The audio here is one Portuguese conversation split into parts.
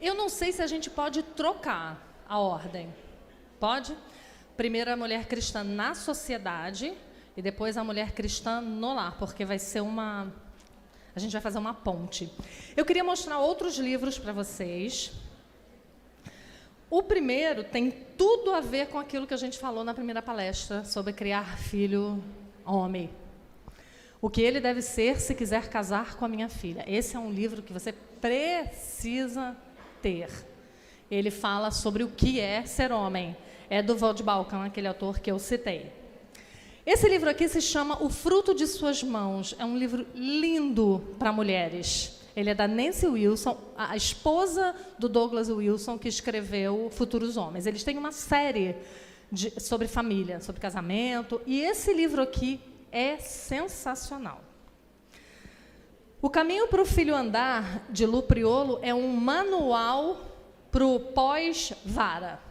Eu não sei se a gente pode trocar a ordem. Pode? Primeiro a mulher cristã na sociedade e depois a mulher cristã no lar, porque vai ser uma... A gente vai fazer uma ponte. Eu queria mostrar outros livros para vocês. O primeiro tem tudo a ver com aquilo que a gente falou na primeira palestra sobre criar filho homem. O que ele deve ser se quiser casar com a minha filha. Esse é um livro que você precisa ter. Ele fala sobre o que é ser homem. É do Vodd Balkan, aquele autor que eu citei. Esse livro aqui se chama O Fruto de Suas Mãos. É um livro lindo para mulheres. Ele é da Nancy Wilson, a esposa do Douglas Wilson, que escreveu Futuros Homens. Eles têm uma série sobre família, sobre casamento. E esse livro aqui é sensacional. O Caminho para o Filho Andar, de Lu Priolo, é um manual para o pós-vara.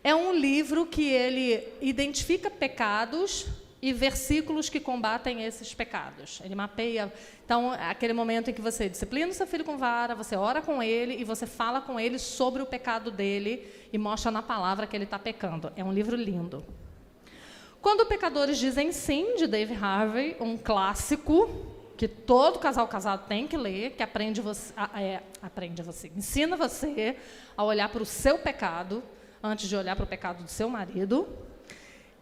É um livro que ele identifica pecados e versículos que combatem esses pecados. Ele mapeia. Então, aquele momento em que você disciplina o seu filho com vara, você ora com ele e você fala com ele sobre o pecado dele e mostra na palavra que ele está pecando. É um livro lindo. Quando Pecadores Dizem Sim, de Dave Harvey, um clássico que todo casal casado tem que ler, que ensina você a olhar para o seu pecado antes de olhar para o pecado do seu marido.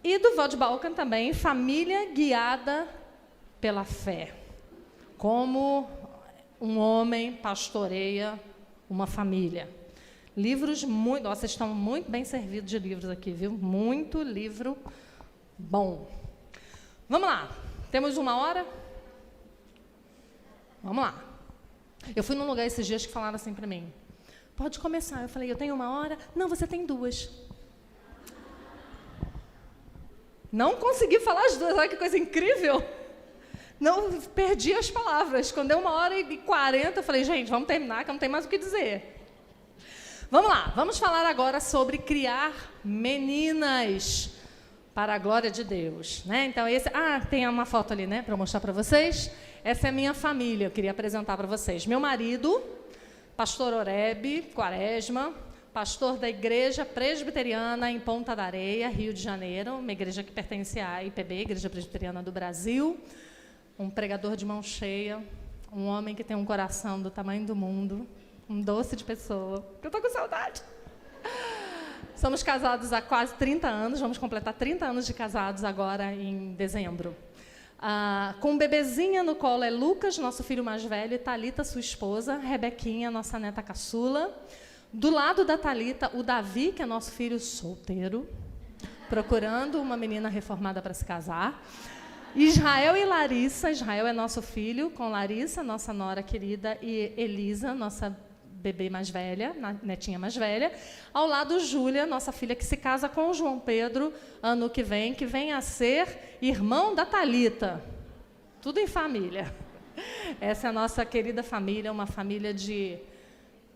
E do Vodd Balkan também, Família Guiada pela Fé. Como um homem pastoreia uma família. Livros muito... Nossa, vocês estão muito bem servidos de livros aqui, viu? Muito livro bom. Vamos lá. Temos 1 hora? Vamos lá. Eu fui num lugar esses dias que falaram assim para mim. Pode começar. Eu falei, eu tenho 1 hora? Não, você tem 2. Não consegui falar as 2. Olha que coisa incrível. Não, perdi as palavras. Quando deu 1h40, eu falei, gente, vamos terminar, que eu não tenho mais o que dizer. Vamos lá. Vamos falar agora sobre criar meninas para a glória de Deus, né? Então, tem uma foto ali, né, para mostrar para vocês. Essa é a minha família, eu queria apresentar para vocês. Meu marido, pastor Oreb Quaresma, pastor da Igreja Presbiteriana em Ponta da Areia, Rio de Janeiro, uma igreja que pertence à IPB, Igreja Presbiteriana do Brasil, um pregador de mão cheia, um homem que tem um coração do tamanho do mundo, um doce de pessoa, que eu estou com saudade. Somos casados há quase 30 anos, vamos completar 30 anos de casados agora em dezembro. Com um bebezinha no colo é Lucas, nosso filho mais velho, e Thalita, sua esposa, Rebequinha, nossa neta caçula. Do lado da Thalita, o Davi, que é nosso filho solteiro, procurando uma menina reformada para se casar. Israel e Larissa, Israel é nosso filho, com Larissa, nossa nora querida, e Elisa, nossa bebê mais velha, netinha mais velha. Ao lado, Júlia, nossa filha, que se casa com o João Pedro ano que vem a ser irmão da Thalita. Tudo em família. Essa é a nossa querida família, uma família de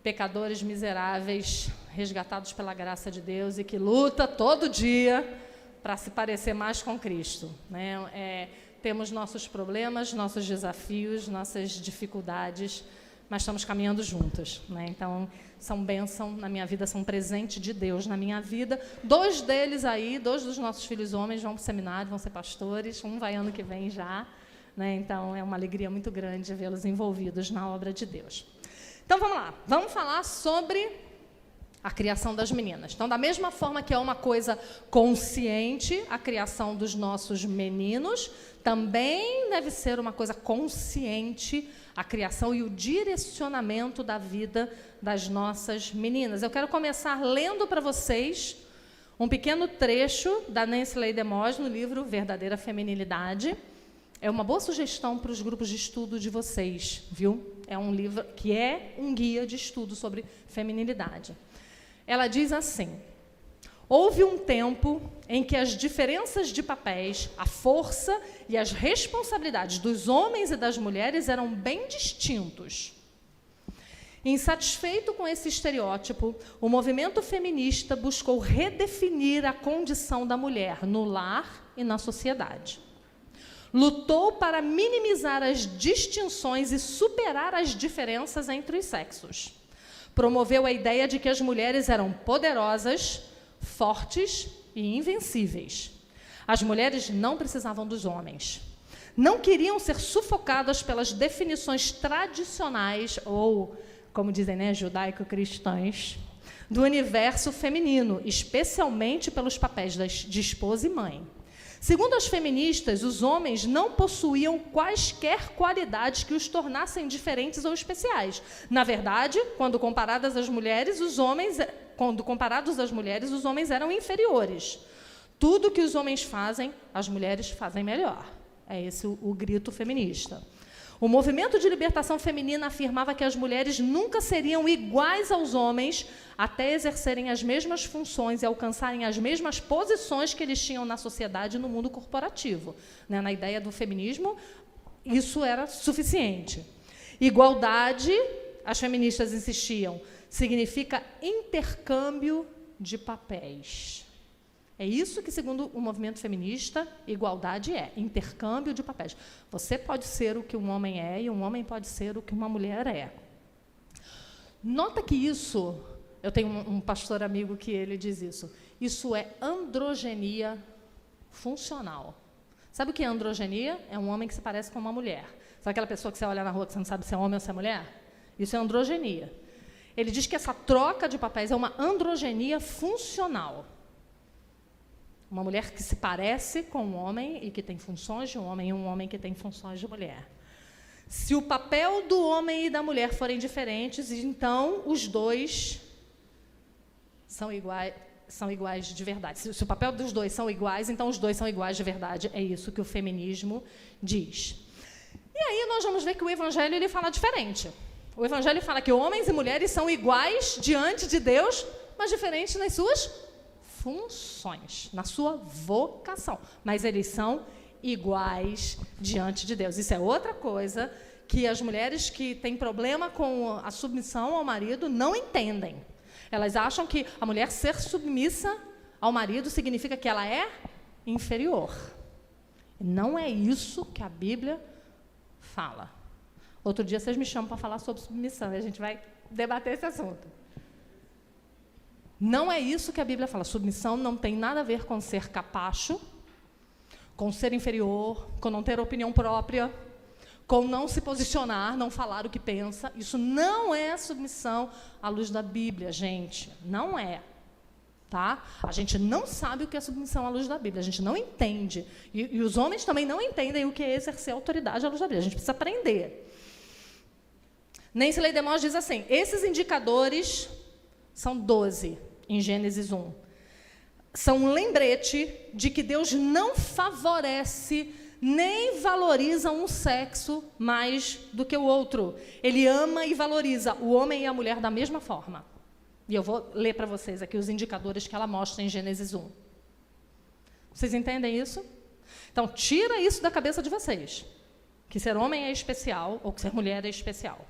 pecadores miseráveis, resgatados pela graça de Deus e que luta todo dia para se parecer mais com Cristo, né? Temos nossos problemas, nossos desafios, nossas dificuldades, mas estamos caminhando juntos, né? Então, são bênção na minha vida, são um presente de Deus na minha vida. 2 deles aí, 2 dos nossos filhos homens vão para o seminário, vão ser pastores, um vai ano que vem já, né? Então, é uma alegria muito grande vê-los envolvidos na obra de Deus. Então, vamos lá. Vamos falar sobre a criação das meninas. Então, da mesma forma que é uma coisa consciente, a criação dos nossos meninos, também deve ser uma coisa consciente a criação e o direcionamento da vida das nossas meninas. Eu quero começar lendo para vocês um pequeno trecho da Nancy Leigh DeMoss no livro Verdadeira Feminilidade. É uma boa sugestão para os grupos de estudo de vocês, viu? É um livro que é um guia de estudo sobre feminilidade. Ela diz assim: houve um tempo em que as diferenças de papéis, a força e as responsabilidades dos homens e das mulheres eram bem distintos. Insatisfeito com esse estereótipo, o movimento feminista buscou redefinir a condição da mulher no lar e na sociedade. Lutou para minimizar as distinções e superar as diferenças entre os sexos. Promoveu a ideia de que as mulheres eram poderosas, fortes e invencíveis. As mulheres não precisavam dos homens. Não queriam ser sufocadas pelas definições tradicionais, ou, como dizem, judaico-cristãs, do universo feminino, especialmente pelos papéis de esposa e mãe. Segundo as feministas, os homens não possuíam quaisquer qualidades que os tornassem diferentes ou especiais. Na verdade, quando comparados às mulheres, os homens eram inferiores. Tudo que os homens fazem, as mulheres fazem melhor. É esse o grito feminista. O movimento de libertação feminina afirmava que as mulheres nunca seriam iguais aos homens até exercerem as mesmas funções e alcançarem as mesmas posições que eles tinham na sociedade e no mundo corporativo. Na ideia do feminismo, isso era suficiente. Igualdade, as feministas insistiam, significa intercâmbio de papéis. É isso que, segundo o movimento feminista, igualdade é, intercâmbio de papéis. Você pode ser o que um homem é e um homem pode ser o que uma mulher é. Nota que isso, eu tenho um pastor amigo que ele diz isso é androgenia funcional. Sabe o que é androgenia? É um homem que se parece com uma mulher. Sabe aquela pessoa que você olha na rua que você não sabe se é homem ou se é mulher? Isso é androgenia. Ele diz que essa troca de papéis é uma androgenia funcional. Uma mulher que se parece com um homem e que tem funções de um homem e um homem que tem funções de mulher. Se o papel do homem e da mulher forem diferentes, então os dois são iguais de verdade. Se o papel dos dois são iguais, então os dois são iguais de verdade. É isso que o feminismo diz. E aí nós vamos ver que o Evangelho ele fala diferente. O Evangelho fala que homens e mulheres são iguais diante de Deus, mas diferentes nas suas funções, na sua vocação, mas eles são iguais diante de Deus. Isso é outra coisa que as mulheres que têm problema com a submissão ao marido não entendem. Elas acham que a mulher ser submissa ao marido significa que ela é inferior. Não é isso que a Bíblia fala. Outro dia vocês me chamam para falar sobre submissão e a gente vai debater esse assunto. Não é isso que a Bíblia fala. Submissão não tem nada a ver com ser capacho, com ser inferior, com não ter opinião própria, com não se posicionar, não falar o que pensa. Isso não é submissão à luz da Bíblia, gente. Não é. Tá? A gente não sabe o que é submissão à luz da Bíblia. A gente não entende. E os homens também não entendem o que é exercer autoridade à luz da Bíblia. A gente precisa aprender. Nancy Leigh DeMoss diz assim, esses indicadores são 12. Em Gênesis 1. São um lembrete de que Deus não favorece nem valoriza um sexo mais do que o outro. Ele ama e valoriza o homem e a mulher da mesma forma. E eu vou ler para vocês aqui os indicadores que ela mostra em Gênesis 1. Vocês entendem isso? Então, tira isso da cabeça de vocês. Que ser homem é especial ou que ser mulher é especial.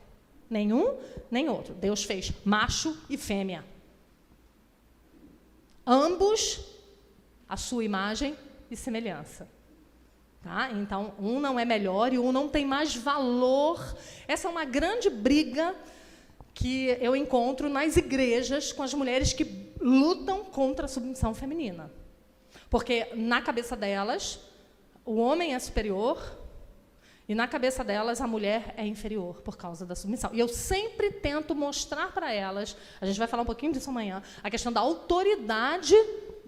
Nenhum, nem outro. Deus fez macho e fêmea. Ambos a sua imagem e semelhança. Tá? Então, um não é melhor e um não tem mais valor. Essa é uma grande briga que eu encontro nas igrejas com as mulheres que lutam contra a submissão feminina. Porque, na cabeça delas, o homem é superior e, na cabeça delas, a mulher é inferior por causa da submissão. E eu sempre tento mostrar para elas, a gente vai falar um pouquinho disso amanhã, a questão da autoridade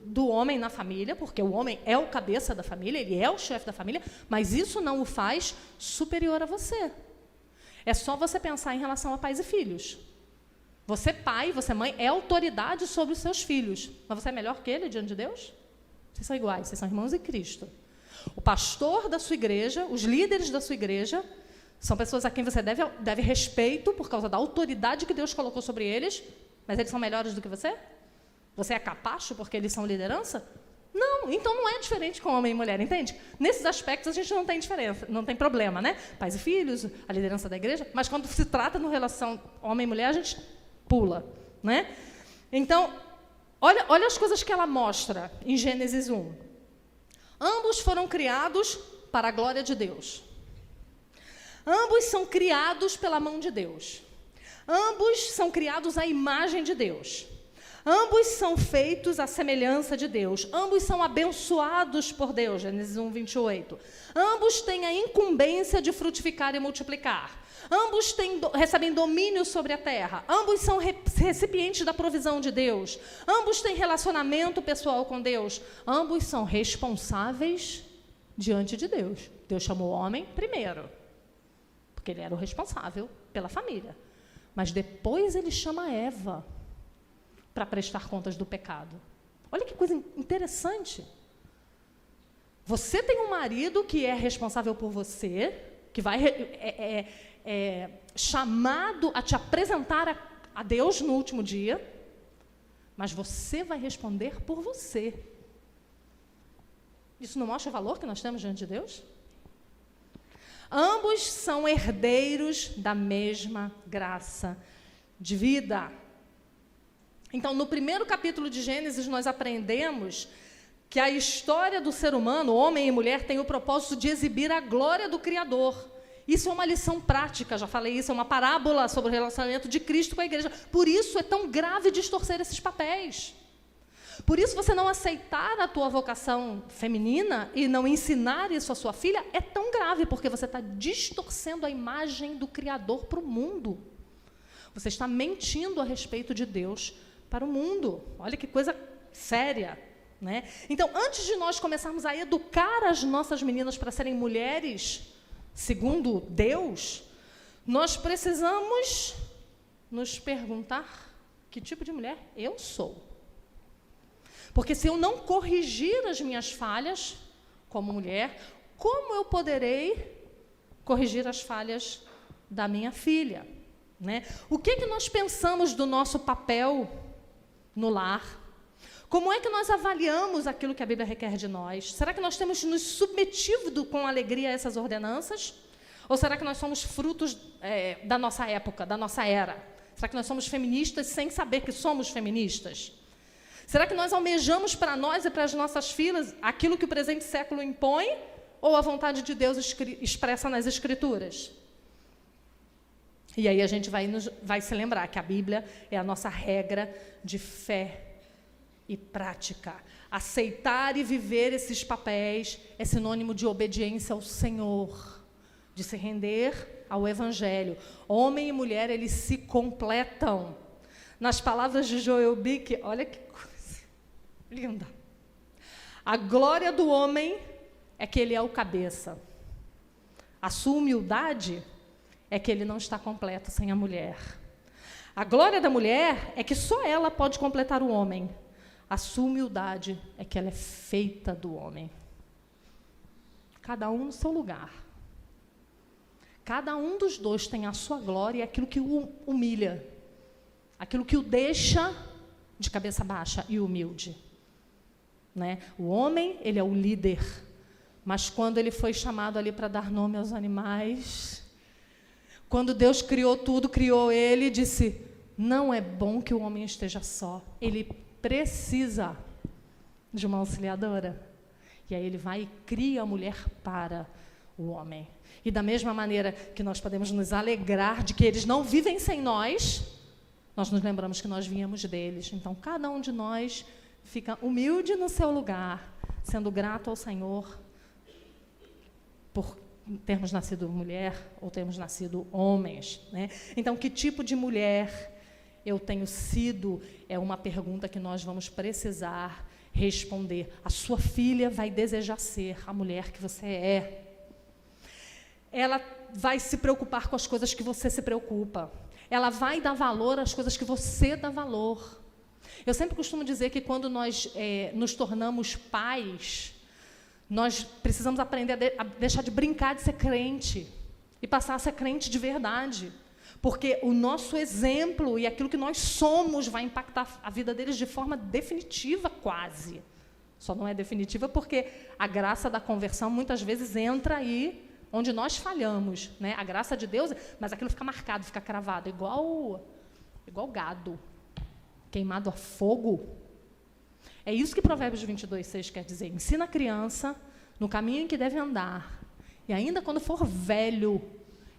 do homem na família, porque o homem é o cabeça da família, ele é o chefe da família, mas isso não o faz superior a você. É só você pensar em relação a pais e filhos. Você, pai, você, mãe, é autoridade sobre os seus filhos, mas você é melhor que ele diante de Deus? Vocês são iguais, vocês são irmãos em Cristo. O pastor da sua igreja, os líderes da sua igreja, são pessoas a quem você deve respeito por causa da autoridade que Deus colocou sobre eles, mas eles são melhores do que você? Você é capacho porque eles são liderança? Não, então não é diferente com homem e mulher, entende? Nesses aspectos a gente não tem diferença, não tem problema, né? Pais e filhos, a liderança da igreja, mas quando se trata no relação homem e mulher, a gente pula, né? Então, olha as coisas que ela mostra em Gênesis 1. Ambos foram criados para a glória de Deus. Ambos são criados pela mão de Deus. Ambos são criados à imagem de Deus. Ambos são feitos à semelhança de Deus. Ambos são abençoados por Deus, Gênesis 1, 28. Ambos têm a incumbência de frutificar e multiplicar. Ambos recebem domínio sobre a terra. Ambos são recipientes da provisão de Deus. Ambos têm relacionamento pessoal com Deus. Ambos são responsáveis diante de Deus. Deus chamou o homem primeiro, porque ele era o responsável pela família. Mas depois ele chama Eva para prestar contas do pecado. Olha que coisa interessante. Você tem um marido que é responsável por você, que vai chamado a te apresentar a Deus no último dia, mas você vai responder por você. Isso não mostra o valor que nós temos diante de Deus? Ambos são herdeiros da mesma graça de vida. Então, no primeiro capítulo de Gênesis, nós aprendemos que a história do ser humano, homem e mulher, tem o propósito de exibir a glória do Criador. Isso é uma lição prática, já falei isso, é uma parábola sobre o relacionamento de Cristo com a igreja. Por isso é tão grave distorcer esses papéis. Por isso, você não aceitar a tua vocação feminina e não ensinar isso à sua filha é tão grave, porque você está distorcendo a imagem do Criador para o mundo. Você está mentindo a respeito de Deus para o mundo. Olha que coisa séria, né? Então, antes de nós começarmos a educar as nossas meninas para serem mulheres, segundo Deus, nós precisamos nos perguntar que tipo de mulher eu sou. Porque se eu não corrigir as minhas falhas como mulher, como eu poderei corrigir as falhas da minha filha? Né? O que nós pensamos do nosso papel no lar? Como é que nós avaliamos aquilo que a Bíblia requer de nós? Será que nós temos nos submetido com alegria a essas ordenanças? Ou será que nós somos frutos da nossa época, da nossa era? Será que nós somos feministas sem saber que somos feministas? Será que nós almejamos para nós e para as nossas filhas aquilo que o presente século impõe ou a vontade de Deus expressa nas Escrituras? E aí a gente vai se lembrar que a Bíblia é a nossa regra de fé e prática. Aceitar e viver esses papéis é sinônimo de obediência ao Senhor, de se render ao Evangelho. Homem e mulher, eles se completam. Nas palavras de Joel Bick, olha que coisa linda. A glória do homem é que ele é o cabeça. A sua humildade é que ele não está completo sem a mulher. A glória da mulher é que só ela pode completar o homem. A sua humildade é que ela é feita do homem. Cada um no seu lugar. Cada um dos dois tem a sua glória e aquilo que o humilha. Aquilo que o deixa de cabeça baixa e humilde. Né? O homem, ele é o líder. Mas quando ele foi chamado ali para dar nome aos animais, quando Deus criou tudo, criou ele e disse, não é bom que o homem esteja só. Ele precisa de uma auxiliadora. E aí ele vai e cria a mulher para o homem. E da mesma maneira que nós podemos nos alegrar de que eles não vivem sem nós, nós nos lembramos que nós viemos deles. Então, cada um de nós fica humilde no seu lugar, sendo grato ao Senhor por termos nascido mulher ou termos nascido homens. Né? Então, que tipo de mulher eu tenho sido? É uma pergunta que nós vamos precisar responder. A sua filha vai desejar ser a mulher que você é. Ela vai se preocupar com as coisas que você se preocupa. Ela vai dar valor às coisas que você dá valor. Eu sempre costumo dizer que quando nós nos tornamos pais, nós precisamos aprender a deixar de brincar de ser crente e passar a ser crente de verdade. Porque o nosso exemplo e aquilo que nós somos vai impactar a vida deles de forma definitiva, quase. Só não é definitiva porque a graça da conversão muitas vezes entra aí onde nós falhamos, né? A graça de Deus, mas aquilo fica marcado, fica cravado, igual gado, queimado a fogo. É isso que Provérbios 22:6 quer dizer. Ensina a criança no caminho em que deve andar, e ainda quando for velho,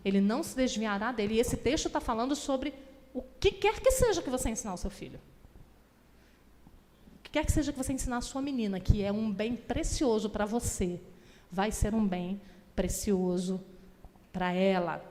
ele não se desviará dele. E esse texto está falando sobre o que quer que seja que você ensinar ao seu filho. O que quer que seja que você ensinar à sua menina, que é um bem precioso para você, vai ser um bem precioso para ela.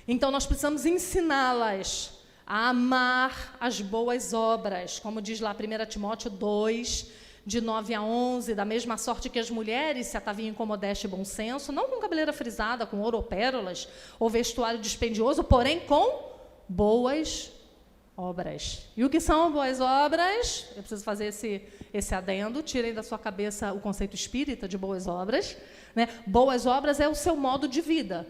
Então, nós precisamos ensiná-las a amar as boas obras, como diz lá 1 Timóteo 2, de 9 a 11, da mesma sorte que as mulheres se ataviam com modéstia e bom senso, não com cabeleira frisada, com ouro ou pérolas, ou vestuário dispendioso, porém com boas obras. E o que são boas obras? Eu preciso fazer esse adendo, tirem da sua cabeça o conceito espírita de boas obras, né? Boas obras é o seu modo de vida.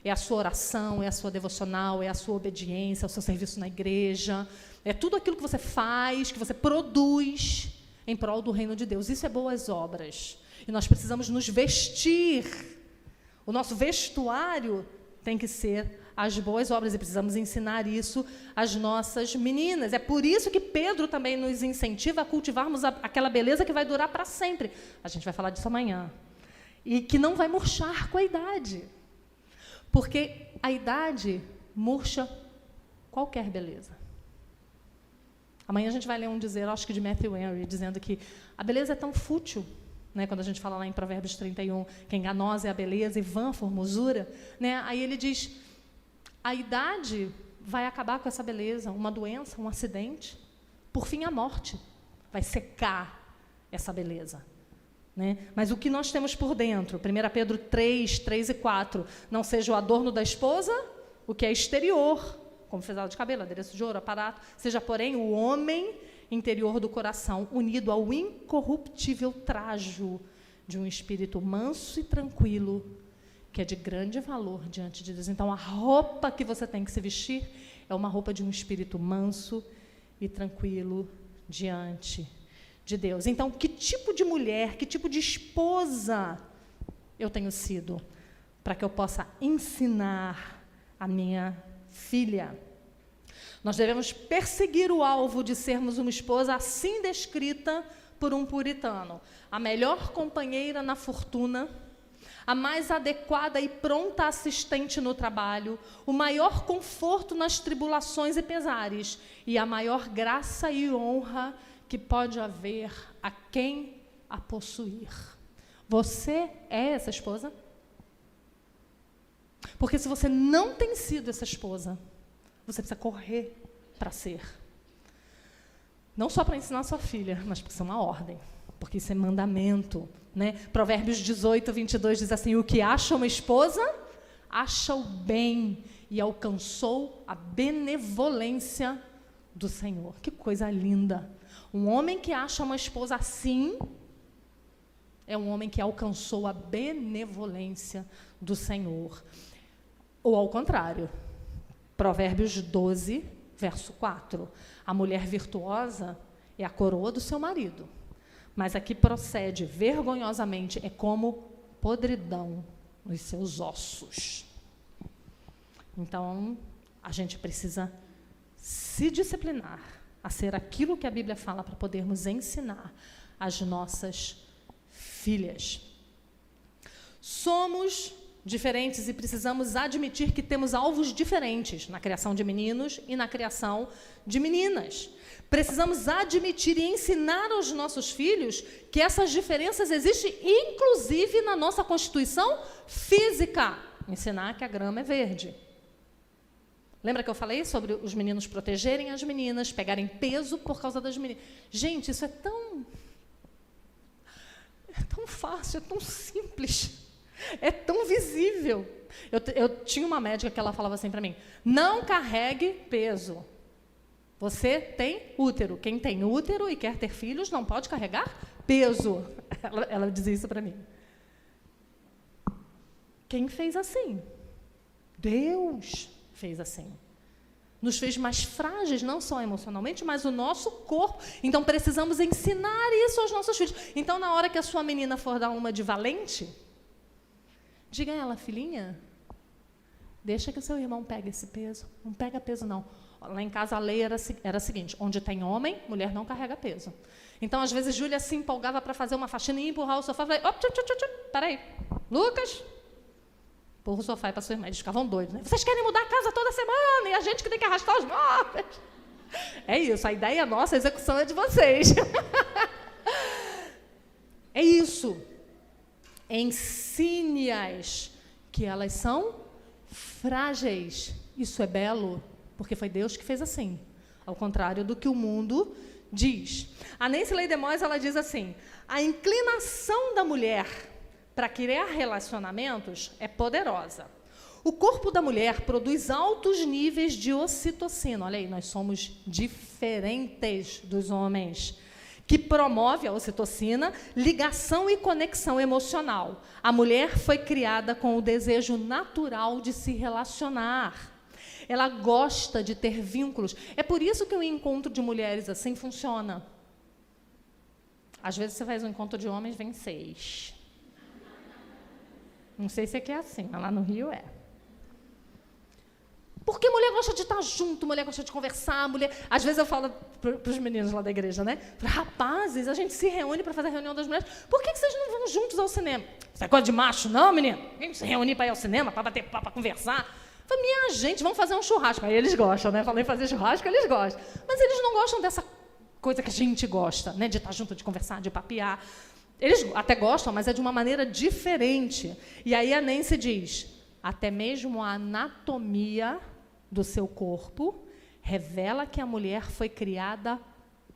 É a sua oração, é a sua devocional, é a sua obediência, é o seu serviço na igreja, é tudo aquilo que você faz, que você produz em prol do reino de Deus. Isso é boas obras. E nós precisamos nos vestir. O nosso vestuário tem que ser as boas obras, e precisamos ensinar isso às nossas meninas. É por isso que Pedro também nos incentiva a cultivarmos aquela beleza que vai durar para sempre. A gente vai falar disso amanhã. E que não vai murchar com a idade. Porque a idade murcha qualquer beleza. Amanhã a gente vai ler um dizer, acho que de Matthew Henry, dizendo que a beleza é tão fútil, né, quando a gente fala lá em Provérbios 31, que enganosa é a beleza e vã a formosura, né, aí ele diz, a idade vai acabar com essa beleza, uma doença, um acidente, por fim a morte vai secar essa beleza. Né? Mas o que nós temos por dentro, 1 Pedro 3, 3 e 4, não seja o adorno da esposa, o que é exterior, como fezado de cabelo, adereço de ouro, aparato, seja, porém, o homem interior do coração, unido ao incorruptível trajo de um espírito manso e tranquilo, que é de grande valor diante de Deus. Então, a roupa que você tem que se vestir é uma roupa de um espírito manso e tranquilo diante de Deus. Então, que tipo de mulher, que tipo de esposa eu tenho sido para que eu possa ensinar a minha filha? Nós devemos perseguir o alvo de sermos uma esposa assim descrita por um puritano. A melhor companheira na fortuna, a mais adequada e pronta assistente no trabalho, o maior conforto nas tribulações e pesares, e a maior graça e honra que pode haver a quem a possuir. Você é essa esposa? Porque se você não tem sido essa esposa, você precisa correr para ser. Não só para ensinar a sua filha, mas para ser uma ordem. Porque isso é mandamento. Né? Provérbios 18, 22 diz assim, o que acha uma esposa, acha o bem e alcançou a benevolência do Senhor. Que coisa linda. Um homem que acha uma esposa assim é um homem que alcançou a benevolência do Senhor. Ou ao contrário, Provérbios 12, verso 4. A mulher virtuosa é a coroa do seu marido, mas a que procede vergonhosamente é como podridão nos seus ossos. Então, a gente precisa se disciplinar a ser aquilo que a Bíblia fala para podermos ensinar às nossas filhas. Somos diferentes e precisamos admitir que temos alvos diferentes na criação de meninos e na criação de meninas. Precisamos admitir e ensinar aos nossos filhos que essas diferenças existem, inclusive na nossa constituição física. Ensinar que a grama é verde. Lembra que eu falei sobre os meninos protegerem as meninas, pegarem peso por causa das meninas? Gente, isso é tão fácil, é tão simples, é tão visível. Eu tinha uma médica que ela falava assim para mim, não carregue peso. Você tem útero. Quem tem útero e quer ter filhos não pode carregar peso. Ela dizia isso para mim. Quem fez assim? Deus fez assim. Nos fez mais frágeis, não só emocionalmente, mas o nosso corpo. Então, precisamos ensinar isso aos nossos filhos. Então, na hora que a sua menina for dar uma de valente, diga a ela, filhinha, deixa que o seu irmão pegue esse peso. Não pega peso, não. Lá em casa a lei era a seguinte, onde tem homem, mulher não carrega peso. Então, às vezes, Júlia se empolgava para fazer uma faxina e empurrar o sofá. Eu falei, peraí, Lucas, Empurra o sofá para sua irmã. Eles ficavam doidos, né? Vocês querem mudar a casa toda semana e a gente que tem que arrastar os móveis. É isso, a ideia é nossa, a execução é de vocês. É isso. Ensine-as que elas são frágeis. Isso é belo, porque foi Deus que fez assim, ao contrário do que o mundo diz. A Nancy Leigh DeMoss, ela diz assim: a inclinação da mulher para criar relacionamentos é poderosa. O corpo da mulher produz altos níveis de ocitocina. Olha aí, nós somos diferentes dos homens, que promove a ocitocina, ligação e conexão emocional. A mulher foi criada com o desejo natural de se relacionar. Ela gosta de ter vínculos. É por isso que o encontro de mulheres assim funciona. Às vezes você faz um encontro de homens, vem 6. Não sei se aqui é assim, mas lá no Rio é. Porque mulher gosta de estar junto, mulher gosta de conversar, mulher... Às vezes eu falo para os meninos lá da igreja, né? Rapazes, a gente se reúne para fazer a reunião das mulheres. Por que vocês não vão juntos ao cinema? Isso é coisa de macho, não, menino? Vem se reunir para ir ao cinema, para bater papo, para conversar. Eu falei, minha gente, vamos fazer um churrasco. Aí eles gostam, né? Falei fazer churrasco, eles gostam. Mas eles não gostam dessa coisa que a gente gosta, né? De estar junto, de conversar, de papear. Eles até gostam, mas é de uma maneira diferente. E aí a Nancy diz, até mesmo a anatomia do seu corpo revela que a mulher foi criada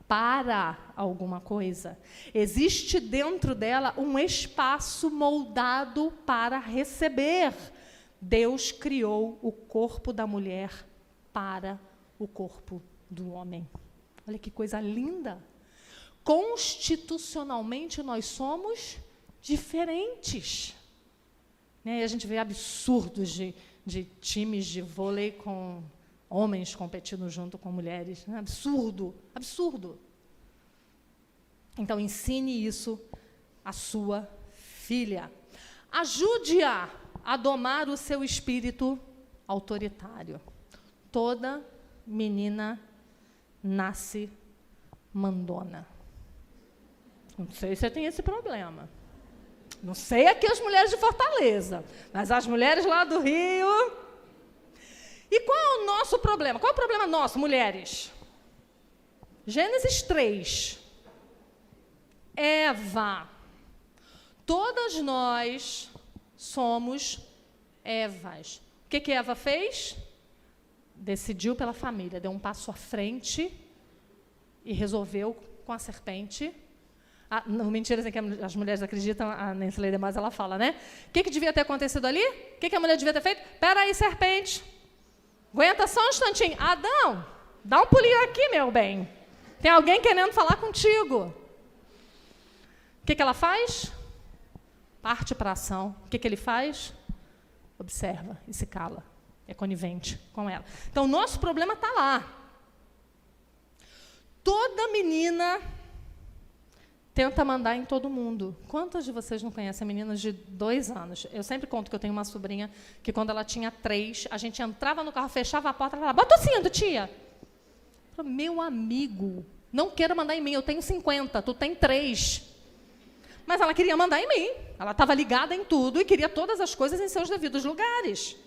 para alguma coisa. Existe dentro dela um espaço moldado para receber. Deus criou o corpo da mulher para o corpo do homem. Olha que coisa linda. Constitucionalmente, nós somos diferentes. Né? E a gente vê absurdos de times de vôlei com homens competindo junto com mulheres. Né? Absurdo, absurdo. Então, ensine isso à sua filha. Ajude-a a domar o seu espírito autoritário. Toda menina nasce mandona. Não sei se você tem esse problema. Não sei aqui as mulheres de Fortaleza, mas as mulheres lá do Rio. E qual é o nosso problema? Qual é o problema nosso, mulheres? Gênesis 3. Eva. Todas nós somos Evas. O que Eva fez? Decidiu pela família, deu um passo à frente e resolveu com a serpente. Não, mentira, assim, que as mulheres acreditam, a Nancy Leigh DeMoss, ela fala, né? O que devia ter acontecido ali? O que a mulher devia ter feito? Espera aí, serpente. Aguenta só um instantinho. Adão, dá um pulinho aqui, meu bem. Tem alguém querendo falar contigo. O que ela faz? Parte para a ação. O que ele faz? Observa e se cala. É conivente com ela. Então, o nosso problema está lá. Toda menina tenta mandar em todo mundo. Quantas de vocês não conhecem meninas de 2 anos? Eu sempre conto que eu tenho uma sobrinha que, quando ela tinha 3, a gente entrava no carro, fechava a porta, ela falava, bota o cinto, tia. Eu falei, meu amigo, não queira mandar em mim, eu tenho 50, tu tem 3. Mas ela queria mandar em mim. Ela estava ligada em tudo e queria todas as coisas em seus devidos lugares.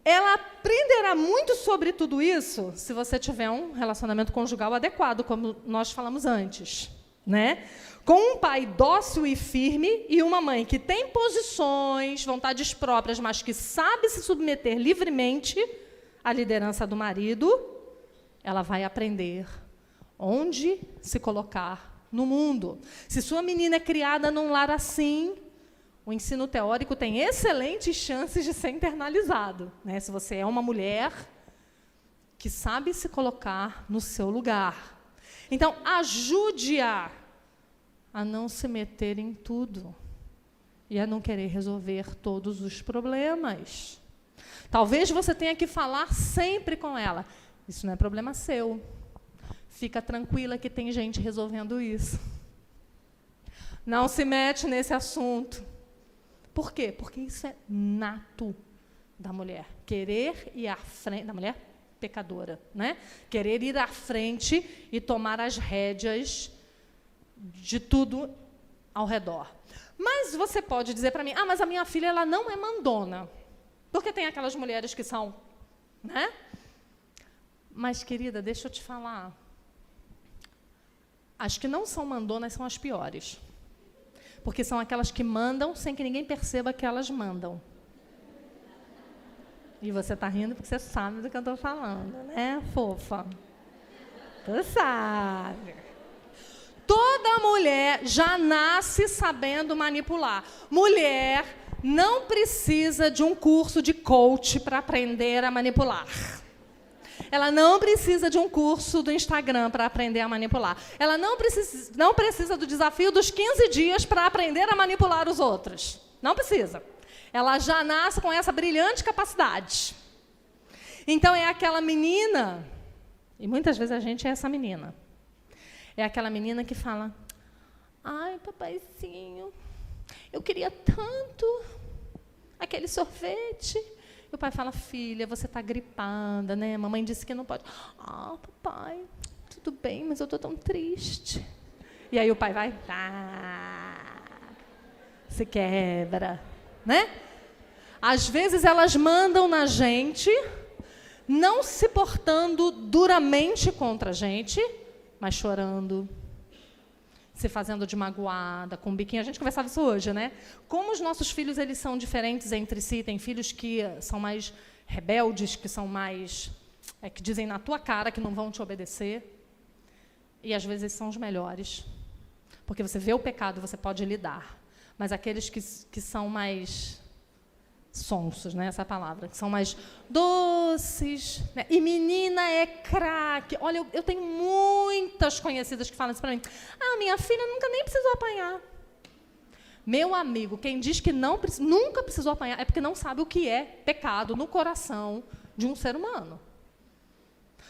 Ela aprenderá muito sobre tudo isso se você tiver um relacionamento conjugal adequado, como nós falamos antes, né? Com um pai dócil e firme e uma mãe que tem posições, vontades próprias, mas que sabe se submeter livremente à liderança do marido, ela vai aprender onde se colocar no mundo. Se sua menina é criada num lar assim, o ensino teórico tem excelentes chances de ser internalizado, né? Se você é uma mulher que sabe se colocar no seu lugar. Então, ajude-a a não se meter em tudo e a não querer resolver todos os problemas. Talvez você tenha que falar sempre com ela. Isso não é problema seu. Fica tranquila que tem gente resolvendo isso. Não se mete nesse assunto. Por quê? Porque isso é nato da mulher. Querer ir à frente, da mulher pecadora, né? Querer ir à frente e tomar as rédeas de tudo ao redor. Mas você pode dizer para mim, mas a minha filha ela não é mandona. Porque tem aquelas mulheres que são, né? Mas, querida, deixa eu te falar. As que não são mandonas são as piores. Porque são aquelas que mandam sem que ninguém perceba que elas mandam. E você está rindo porque você sabe do que eu estou falando, né, fofa? Tu sabe. Toda mulher já nasce sabendo manipular. Mulher não precisa de um curso de coach para aprender a manipular. Ela não precisa de um curso do Instagram para aprender a manipular. Ela não precisa do desafio dos 15 dias para aprender a manipular os outros. Não precisa. Ela já nasce com essa brilhante capacidade. Então, é aquela menina, e muitas vezes a gente é essa menina. É aquela menina que fala, ai, papaizinho, eu queria tanto aquele sorvete. E o pai fala, filha, você está gripada, né? Mamãe disse que não pode. Papai, tudo bem, mas eu estou tão triste. E aí o pai vai, se quebra, né? Às vezes elas mandam na gente, não se portando duramente contra a gente, mas chorando, se fazendo de magoada, com um biquinho. A gente conversava isso hoje, né? Como os nossos filhos eles são diferentes entre si. Tem filhos que são mais rebeldes, que são mais... que dizem na tua cara que não vão te obedecer. E, às vezes, são os melhores. Porque você vê o pecado, você pode lidar. Mas aqueles que são mais... sonsos, né, essa palavra, que são mais doces, né? E menina é craque. Olha, eu tenho muitas conhecidas que falam isso para mim. Minha filha nunca nem precisou apanhar. Meu amigo, quem diz que nunca precisou apanhar é porque não sabe o que é pecado no coração de um ser humano.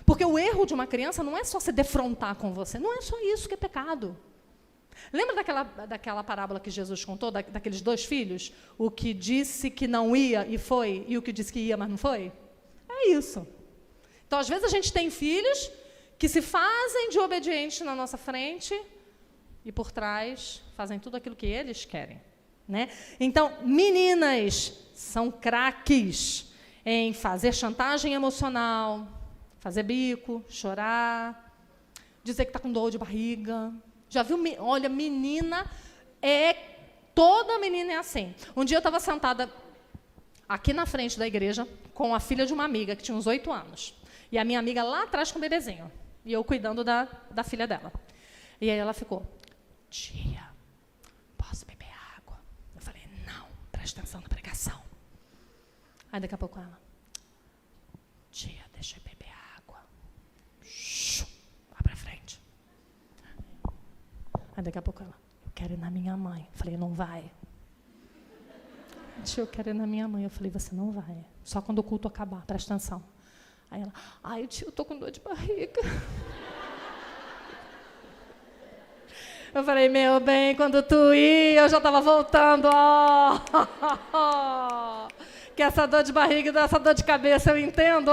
Porque o erro de uma criança não é só se defrontar com você, não é só isso que é pecado. Lembra daquela parábola que Jesus contou, daqueles 2 filhos? O que disse que não ia e foi, e o que disse que ia, mas não foi? É isso. Então, às vezes, a gente tem filhos que se fazem de obedientes na nossa frente e, por trás, fazem tudo aquilo que eles querem, né? Então, meninas são craques em fazer chantagem emocional, fazer bico, chorar, dizer que está com dor de barriga. Já viu? Olha, toda menina é assim. Um dia eu estava sentada aqui na frente da igreja com a filha de uma amiga que tinha uns 8 anos. E a minha amiga lá atrás com o bebezinho. E eu cuidando da filha dela. E aí ela ficou, tia, posso beber água? Eu falei, não, presta atenção na pregação. Aí daqui a pouco ela, tia, deixa eu beber água. Vai pra frente. Aí daqui a pouco ela, eu quero ir na minha mãe. Eu falei, não vai. Tia, eu quero ir na minha mãe. Eu falei, você não vai. Só quando o culto acabar, presta atenção. Aí ela, tio, eu tô com dor de barriga. Eu falei, meu bem, quando tu ia, eu já estava voltando. Que essa dor de barriga e essa dor de cabeça eu entendo.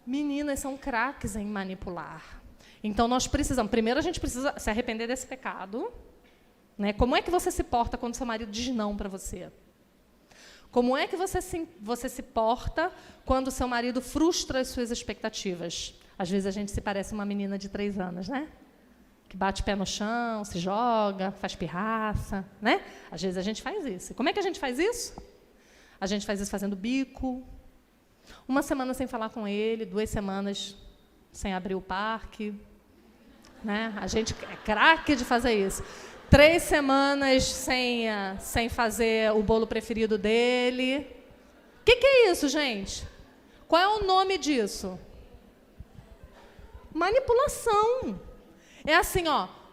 Meninas são craques em manipular. Então, nós precisamos... Primeiro, a gente precisa se arrepender desse pecado. Né? Como é que você se porta quando seu marido diz não para você? Como é que você se porta quando seu marido frustra as suas expectativas? Às vezes, a gente se parece uma menina de 3 anos, né? Que bate pé no chão, se joga, faz pirraça, né? Às vezes, a gente faz isso. E como é que a gente faz isso? A gente faz isso fazendo bico. 1 semana sem falar com ele, 2 semanas sem abrir o parque. Né? A gente é craque de fazer isso. 3 semanas sem fazer o bolo preferido dele. O que é isso, gente? Qual é o nome disso? Manipulação. É assim,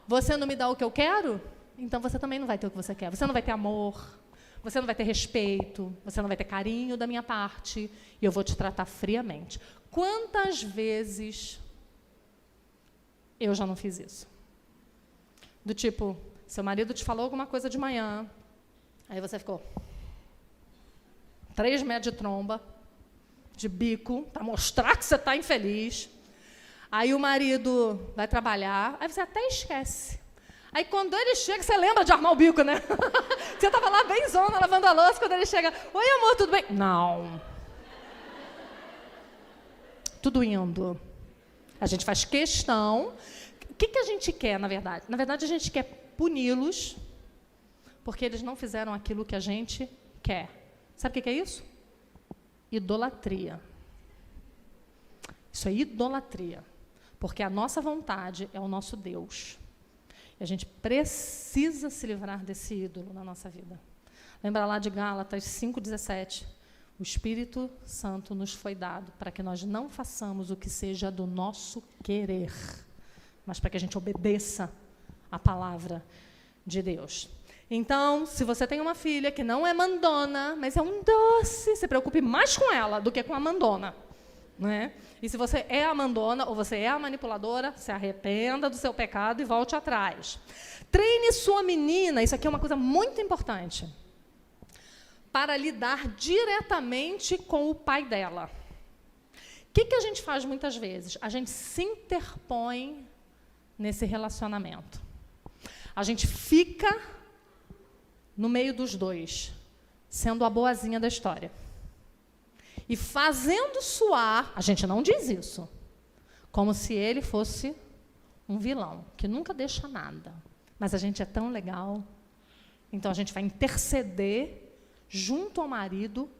você não me dá o que eu quero? Então você também não vai ter o que você quer. Você não vai ter amor, você não vai ter respeito, você não vai ter carinho da minha parte, e eu vou te tratar friamente. Quantas vezes eu já não fiz isso? Do tipo, seu marido te falou alguma coisa de manhã, aí você ficou 3 metros de tromba, de bico, para mostrar que você está infeliz. Aí o marido vai trabalhar, aí você até esquece. Aí quando ele chega, você lembra de armar o bico, né? Você estava lá bem zona, lavando a louça, quando ele chega, oi amor, tudo bem? Não. Tudo indo. A gente faz questão. O que a gente quer, na verdade? Na verdade, a gente quer puni-los, porque eles não fizeram aquilo que a gente quer. Sabe o que é isso? Idolatria. Isso é idolatria. Porque a nossa vontade é o nosso Deus. E a gente precisa se livrar desse ídolo na nossa vida. Lembra lá de Gálatas 5,17? O Espírito Santo nos foi dado para que nós não façamos o que seja do nosso querer, mas para que a gente obedeça a palavra de Deus. Então, se você tem uma filha que não é mandona, mas é um doce, se preocupe mais com ela do que com a mandona. Né? E se você é a mandona ou você é a manipuladora, se arrependa do seu pecado e volte atrás. Treine sua menina, isso aqui é uma coisa muito importante, para lidar diretamente com o pai dela. O que a gente faz muitas vezes? A gente se interpõe nesse relacionamento. A gente fica no meio dos dois, sendo a boazinha da história. E fazendo soar, a gente não diz isso, como se ele fosse um vilão, que nunca deixa nada. Mas a gente é tão legal, então a gente vai interceder junto ao marido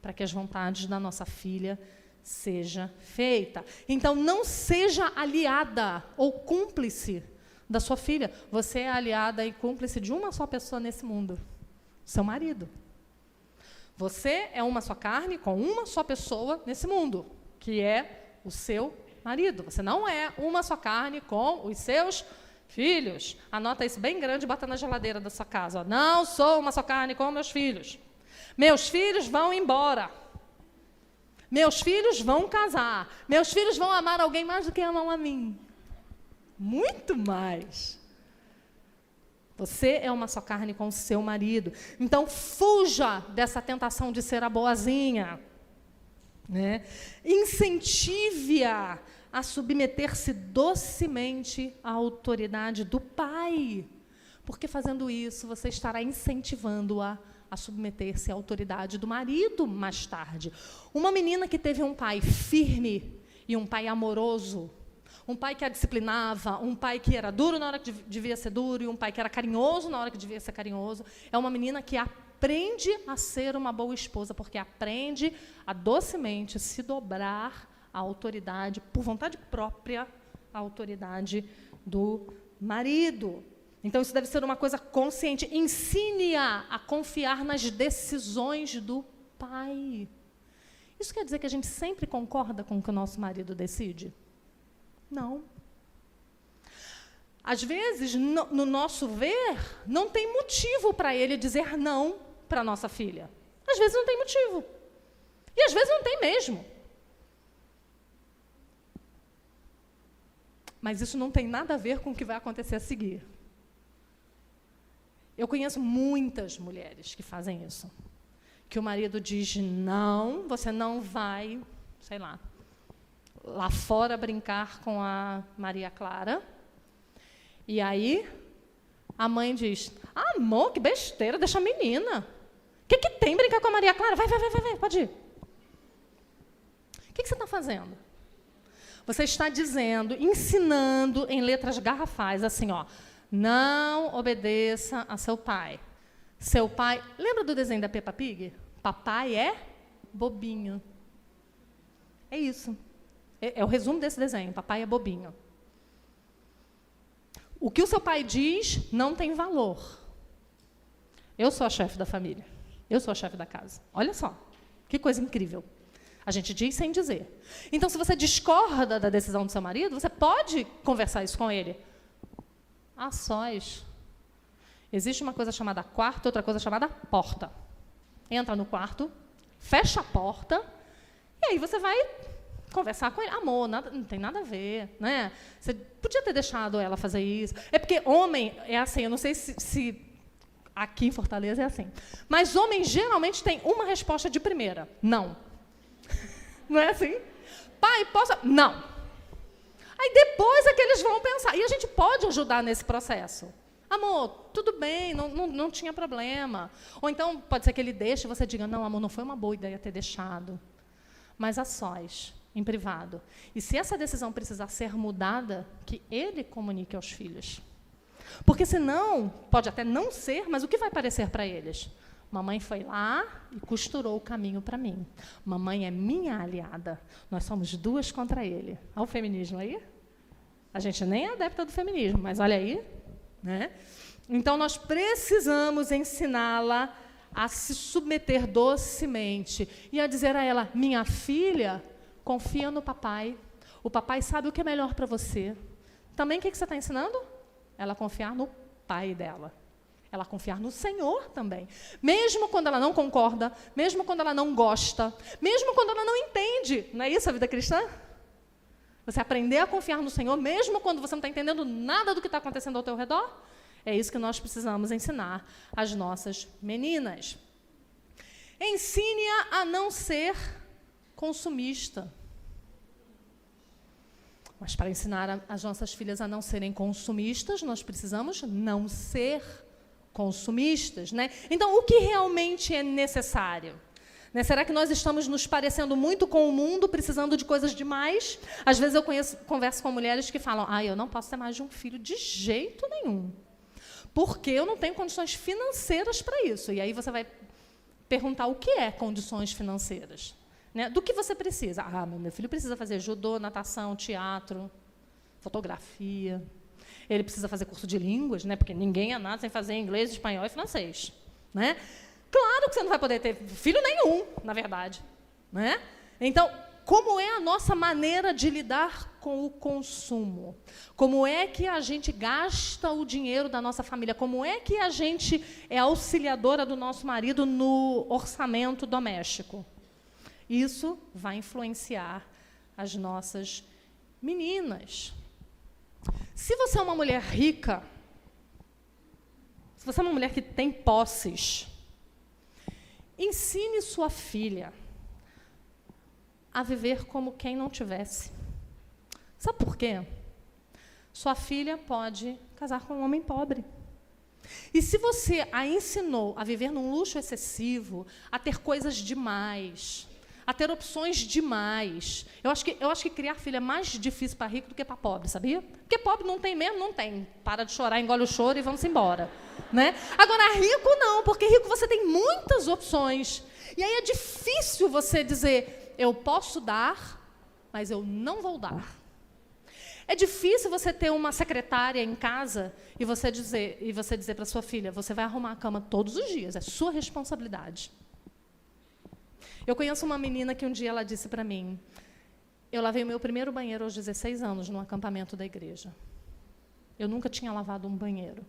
para que as vontades da nossa filha seja feita. Então, não seja aliada ou cúmplice da sua filha. Você é aliada e cúmplice de uma só pessoa nesse mundo, seu marido. Você é uma só carne com uma só pessoa nesse mundo, que é o seu marido. Você não é uma só carne com os seus filhos. Anota isso bem grande e bota na geladeira da sua casa. Ó. Não sou uma só carne com meus filhos. Meus filhos vão embora. Meus filhos vão casar. Meus filhos vão amar alguém mais do que amam a mim. Muito mais. Você é uma só carne com o seu marido. Então, fuja dessa tentação de ser a boazinha. Né? Incentive-a a submeter-se docemente à autoridade do pai. Porque fazendo isso, você estará incentivando-a a submeter-se à autoridade do marido mais tarde. Uma menina que teve um pai firme e um pai amoroso, um pai que a disciplinava, um pai que era duro na hora que devia ser duro e um pai que era carinhoso na hora que devia ser carinhoso, é uma menina que aprende a ser uma boa esposa, porque aprende a docemente se dobrar à autoridade, por vontade própria, à autoridade do marido. Então, isso deve ser uma coisa consciente. Ensine-a a confiar nas decisões do pai. Isso quer dizer que a gente sempre concorda com o que o nosso marido decide? Não. Às vezes, no nosso ver, não tem motivo para ele dizer não para a nossa filha. Às vezes não tem motivo. E às vezes não tem mesmo. Mas isso não tem nada a ver com o que vai acontecer a seguir. Eu conheço muitas mulheres que fazem isso. Que o marido diz, não, você não vai, sei lá fora brincar com a Maria Clara. E aí, a mãe diz, amor, que besteira, deixa a menina. O que tem brincar com a Maria Clara? Vai, pode ir. O que você está fazendo? Você está dizendo, ensinando em letras garrafais, assim, ó, não obedeça a seu pai. Seu pai, lembra do desenho da Peppa Pig? Papai é bobinho. É isso. É o resumo desse desenho. Papai é bobinho. O que o seu pai diz não tem valor. Eu sou a chefe da família. Eu sou a chefe da casa. Olha só. Que coisa incrível. A gente diz sem dizer. Então, se você discorda da decisão do seu marido, você pode conversar isso com ele. A sós. Existe uma coisa chamada quarto, outra coisa chamada porta. Entra no quarto, fecha a porta, e aí você vai conversar com ele. Amor, não tem nada a ver, né? Você podia ter deixado ela fazer isso. É porque homem é assim, eu não sei se aqui em Fortaleza é assim, mas homem geralmente tem uma resposta de primeira, não. Não é assim? Pai, posso? Não. Aí depois é que eles vão pensar. E a gente pode ajudar nesse processo. Amor, tudo bem, não tinha problema. Ou então pode ser que ele deixe e você diga, não, amor, não foi uma boa ideia ter deixado. Mas a sós, em privado. E se essa decisão precisar ser mudada, que ele comunique aos filhos. Porque senão, pode até não ser, mas o que vai parecer para eles? Mamãe foi lá e costurou o caminho para mim. Mamãe é minha aliada. Nós somos duas contra ele. Olha o feminismo aí. A gente nem é adepta do feminismo, mas olha aí. Né? Então, nós precisamos ensiná-la a se submeter docemente e a dizer a ela, minha filha, confia no papai. O papai sabe o que é melhor para você. Também, o que você está ensinando? Ela confiar no pai dela. Ela confiar no Senhor também. Mesmo quando ela não concorda, mesmo quando ela não gosta, mesmo quando ela não entende. Não é isso a vida cristã? Você aprender a confiar no Senhor, mesmo quando você não está entendendo nada do que está acontecendo ao teu redor. É isso que nós precisamos ensinar às nossas meninas. Ensine-a a não ser consumista. Mas para ensinar as nossas filhas a não serem consumistas, nós precisamos não ser consumistas, né? Então, o que realmente é necessário? Né? Será que nós estamos nos parecendo muito com o mundo, precisando de coisas demais? Às vezes eu converso com mulheres que falam, eu não posso ter mais de um filho de jeito nenhum, porque eu não tenho condições financeiras para isso. E aí você vai perguntar o que é condições financeiras. Né? Do que você precisa? Meu filho precisa fazer judô, natação, teatro, fotografia. Ele precisa fazer curso de línguas, né? Porque ninguém é nada sem fazer inglês, espanhol e francês. Né? Claro que você não vai poder ter filho nenhum, na verdade. Né? Então, como é a nossa maneira de lidar com o consumo? Como é que a gente gasta o dinheiro da nossa família? Como é que a gente é auxiliadora do nosso marido no orçamento doméstico? Isso vai influenciar as nossas meninas. Se você é uma mulher rica, se você é uma mulher que tem posses, ensine sua filha a viver como quem não tivesse. Sabe por quê? Sua filha pode casar com um homem pobre. E se você a ensinou a viver num luxo excessivo, a ter coisas demais, a ter opções demais. Eu acho que criar filho é mais difícil para rico do que para pobre, sabia? Porque pobre não tem mesmo, não tem. Para de chorar, engole o choro e vamos embora. Né? Agora, rico não, porque rico você tem muitas opções. E aí é difícil você dizer, eu posso dar, mas eu não vou dar. É difícil você ter uma secretária em casa e você dizer para sua filha, você vai arrumar a cama todos os dias, é sua responsabilidade. Eu conheço uma menina que um dia ela disse para mim, eu lavei o meu primeiro banheiro aos 16 anos, num acampamento da igreja. Eu nunca tinha lavado um banheiro,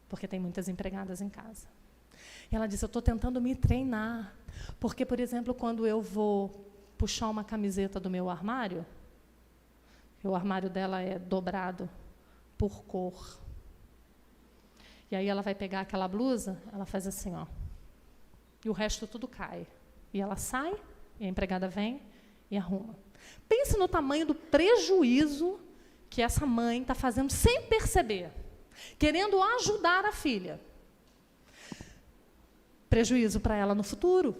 porque tem muitas empregadas em casa. E ela disse, eu estou tentando me treinar, porque, por exemplo, quando eu vou puxar uma camiseta do meu armário, o armário dela é dobrado por cor. E aí ela vai pegar aquela blusa, ela faz assim, ó, e o resto tudo cai. E ela sai, e a empregada vem e arruma. Pense no tamanho do prejuízo que essa mãe está fazendo sem perceber, querendo ajudar a filha. Prejuízo para ela no futuro,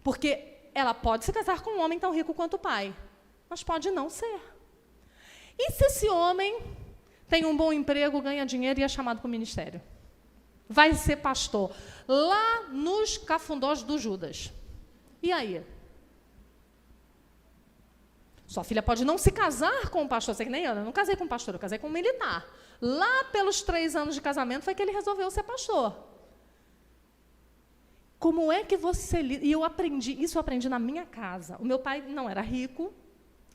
porque ela pode se casar com um homem tão rico quanto o pai, mas pode não ser. E se esse homem tem um bom emprego, ganha dinheiro e é chamado para o ministério? Vai ser pastor lá nos cafundós do Judas. E aí? Sua filha pode não se casar com um pastor, sei que nem eu não casei com um pastor, eu casei com um militar. Lá pelos 3 anos de casamento foi que ele resolveu ser pastor. Como é que você lida? E eu aprendi na minha casa. O meu pai não era rico,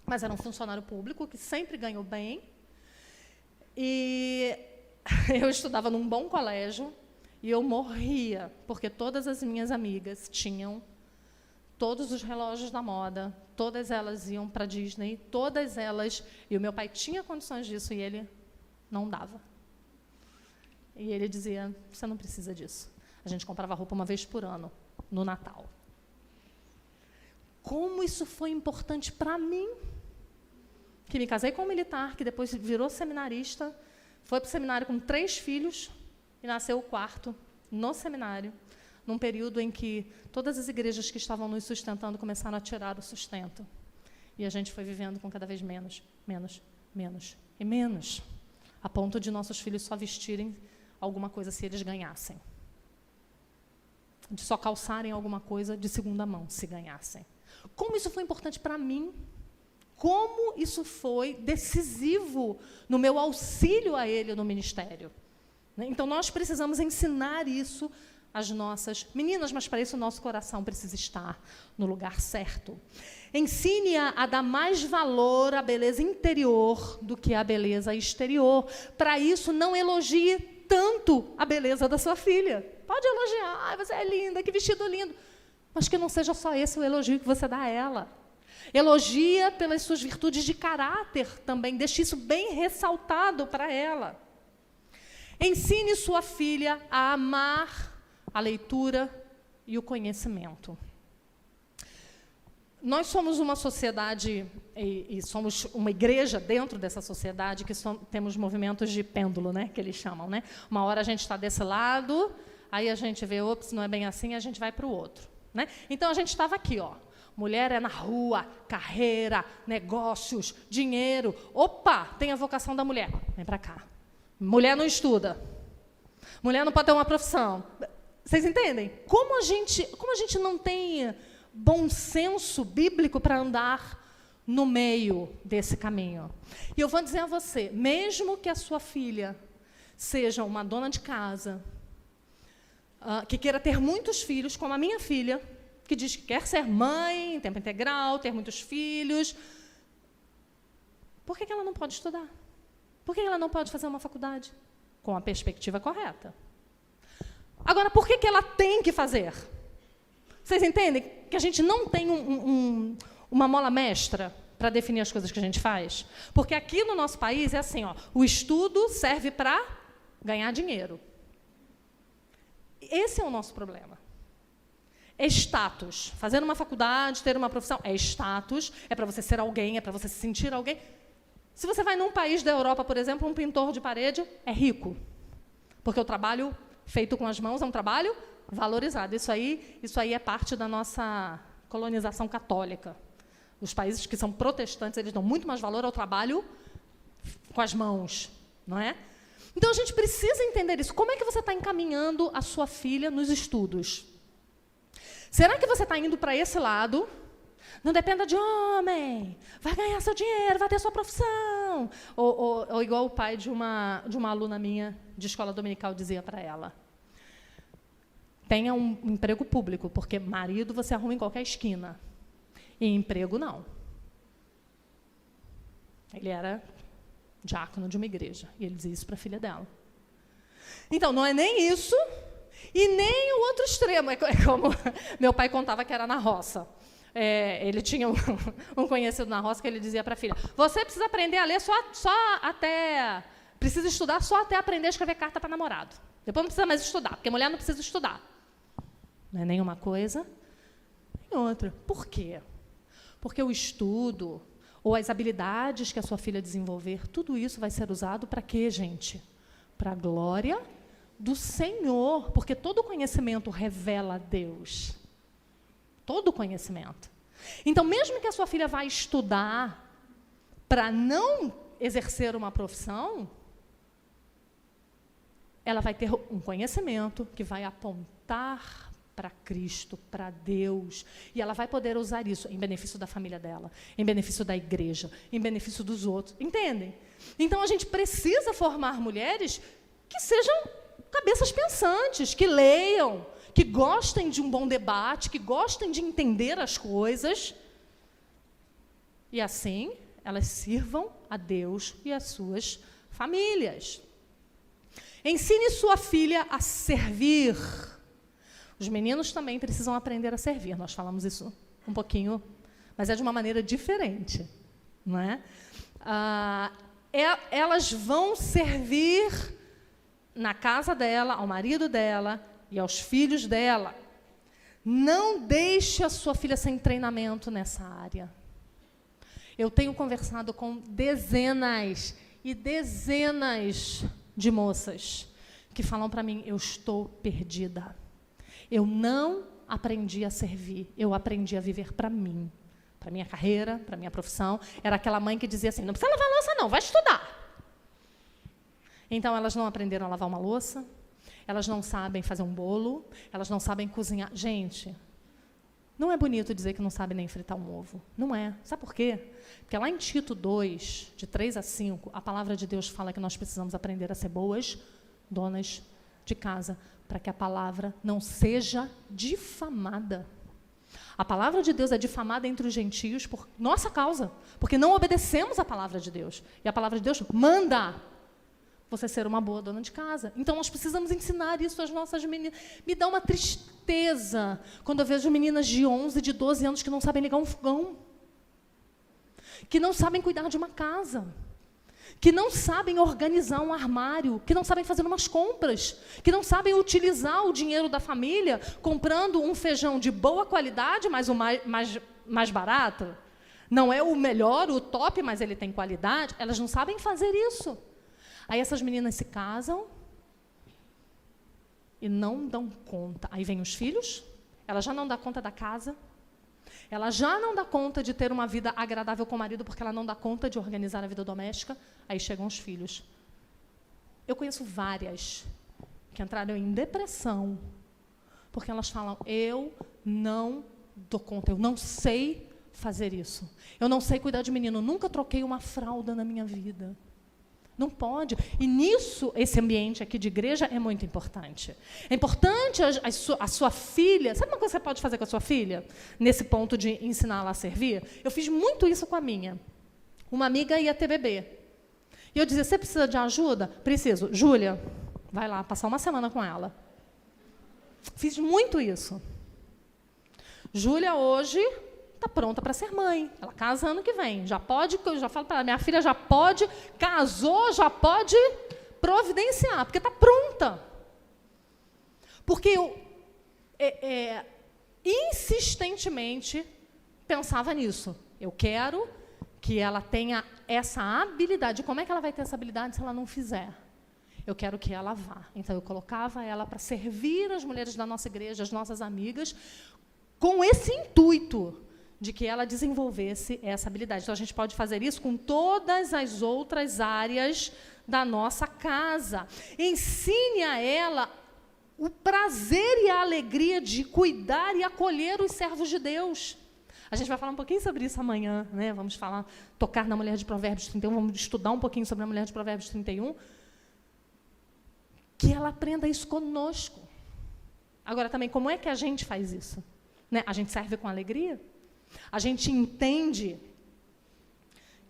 mas era um funcionário público que sempre ganhou bem. E eu estudava num bom colégio e eu morria, porque todas as minhas amigas tinham todos os relógios da moda, todas elas iam para a Disney, todas elas... E o meu pai tinha condições disso e ele não dava. E ele dizia, você não precisa disso. A gente comprava roupa uma vez por ano, no Natal. Como isso foi importante para mim? que me casei com um militar, que depois virou seminarista, foi para o seminário com 3 filhos e nasceu o 4º no seminário, num período em que todas as igrejas que estavam nos sustentando começaram a tirar o sustento. E a gente foi vivendo com cada vez menos, e menos, a ponto de nossos filhos só vestirem alguma coisa se eles ganhassem. De só calçarem alguma coisa de segunda mão, se ganhassem. Como isso foi importante para mim, como isso foi decisivo no meu auxílio a ele no ministério. Então, nós precisamos ensinar isso às nossas meninas, mas para isso o nosso coração precisa estar no lugar certo. Ensine-a a dar mais valor à beleza interior do que à beleza exterior. Para isso, não elogie tanto a beleza da sua filha. Pode elogiar, ai, você é linda, que vestido lindo. Mas que não seja só esse o elogio que você dá a ela. Elogia pelas suas virtudes de caráter também, deixe isso bem ressaltado para ela. Ensine sua filha a amar a leitura e o conhecimento. Nós somos uma sociedade, e somos uma igreja dentro dessa sociedade, que temos movimentos de pêndulo, né, que eles chamam. Né? Uma hora a gente está desse lado, aí a gente vê, ops, não é bem assim, a gente vai para o outro. Né? Então, a gente estava aqui, ó. Mulher é na rua, carreira, negócios, dinheiro. Opa, tem a vocação da mulher. Vem para cá. Mulher não estuda. Mulher não pode ter uma profissão. Vocês entendem? Como a gente não tem bom senso bíblico para andar no meio desse caminho? E eu vou dizer a você, mesmo que a sua filha seja uma dona de casa, que queira ter muitos filhos, como a minha filha, que diz que quer ser mãe em tempo integral, ter muitos filhos, por que ela não pode estudar? Por que ela não pode fazer uma faculdade? Com a perspectiva correta. Agora, por que ela tem que fazer? Vocês entendem que a gente não tem uma mola mestra para definir as coisas que a gente faz? Porque aqui no nosso país é assim, ó, o estudo serve para ganhar dinheiro. Esse é o nosso problema. É status. Fazer uma faculdade, ter uma profissão, é status, é para você ser alguém, é para você se sentir alguém. Se você vai num país da Europa, por exemplo, um pintor de parede é rico. Porque o trabalho feito com as mãos é um trabalho valorizado. Isso aí é parte da nossa colonização católica. Os países que são protestantes, eles dão muito mais valor ao trabalho com as mãos, não é? Então, a gente precisa entender isso. Como é que você está encaminhando a sua filha nos estudos? Será que você está indo para esse lado? Não dependa de homem, vai ganhar seu dinheiro, vai ter sua profissão. Ou igual o pai de uma aluna minha de escola dominical dizia para ela. Tenha um emprego público, porque marido você arruma em qualquer esquina. E emprego, não. Ele era diácono de uma igreja, e ele dizia isso para a filha dela. Então, não é nem isso, e nem o outro extremo. É como meu pai contava que era na roça. Ele tinha um conhecido na roça que ele dizia para a filha, você precisa aprender a ler só até... Precisa estudar só até aprender a escrever carta para namorado. Depois não precisa mais estudar, porque mulher não precisa estudar. Não é nem uma coisa, nem outra. Por quê? Porque o estudo, ou as habilidades que a sua filha desenvolver, tudo isso vai ser usado para quê, gente? Para a glória do Senhor, porque todo conhecimento revela a Deus. Todo conhecimento. Então, mesmo que a sua filha vá estudar para não exercer uma profissão, ela vai ter um conhecimento que vai apontar para Cristo, para Deus, e ela vai poder usar isso em benefício da família dela, em benefício da igreja, em benefício dos outros. Entendem? Então, a gente precisa formar mulheres que sejam cabeças pensantes, que leiam, que gostem de um bom debate, que gostem de entender as coisas, e assim elas sirvam a Deus e às suas famílias. Ensine sua filha a servir. Os meninos também precisam aprender a servir. Nós falamos isso um pouquinho, mas é de uma maneira diferente, não é? Elas vão servir na casa dela, ao marido dela e aos filhos dela. Não deixe a sua filha sem treinamento nessa área. Eu tenho conversado com dezenas e dezenas de moças que falam para mim, eu estou perdida. Eu não aprendi a servir, eu aprendi a viver para mim, para minha carreira, para minha profissão. Era aquela mãe que dizia assim, não precisa lavar louça não, vai estudar. Então, elas não aprenderam a lavar uma louça, elas não sabem fazer um bolo, elas não sabem cozinhar. Gente, não é bonito dizer que não sabe nem fritar um ovo. Não é. Sabe por quê? Porque lá em Tito 2, de 3 a 5, a palavra de Deus fala que nós precisamos aprender a ser boas donas de casa, para que a palavra não seja difamada. A palavra de Deus é difamada entre os gentios por nossa causa, porque não obedecemos a palavra de Deus. E a palavra de Deus manda você ser uma boa dona de casa. Então, nós precisamos ensinar isso às nossas meninas. Me dá uma tristeza quando eu vejo meninas de 11, de 12 anos que não sabem ligar um fogão, que não sabem cuidar de uma casa, que não sabem organizar um armário, que não sabem fazer umas compras, que não sabem utilizar o dinheiro da família comprando um feijão de boa qualidade, mas o mais barato. Não é o melhor, o top, mas ele tem qualidade. Elas não sabem fazer isso. Aí essas meninas se casam e não dão conta. Aí vêm os filhos, ela já não dá conta da casa, ela já não dá conta de ter uma vida agradável com o marido, porque ela não dá conta de organizar a vida doméstica. Aí chegam os filhos. Eu conheço várias que entraram em depressão, porque elas falam, eu não dou conta, eu não sei fazer isso. Eu não sei cuidar de menino, nunca troquei uma fralda na minha vida. Não pode. E nisso, esse ambiente aqui de igreja é muito importante. É importante a sua filha... Sabe uma coisa que você pode fazer com a sua filha? Nesse ponto de ensiná-la a servir? Eu fiz muito isso com a minha. Uma amiga ia ter bebê. E eu dizia, você precisa de ajuda? Preciso. Júlia, vai lá, passar uma semana com ela. Fiz muito isso. Júlia hoje está pronta para ser mãe. Ela casa ano que vem. Já pode, eu já falo para ela, minha filha já pode, casou, já pode providenciar, porque está pronta. Porque eu insistentemente pensava nisso. Eu quero que ela tenha essa habilidade. Como é que ela vai ter essa habilidade se ela não fizer? Eu quero que ela vá. Então, eu colocava ela para servir as mulheres da nossa igreja, as nossas amigas, com esse intuito de que ela desenvolvesse essa habilidade. Então, a gente pode fazer isso com todas as outras áreas da nossa casa. Ensine a ela o prazer e a alegria de cuidar e acolher os servos de Deus. A gente vai falar um pouquinho sobre isso amanhã, né? Vamos tocar na mulher de Provérbios 31, vamos estudar um pouquinho sobre a mulher de Provérbios 31, que ela aprenda isso conosco. Agora, também, como é que a gente faz isso? Né? A gente serve com alegria? A gente entende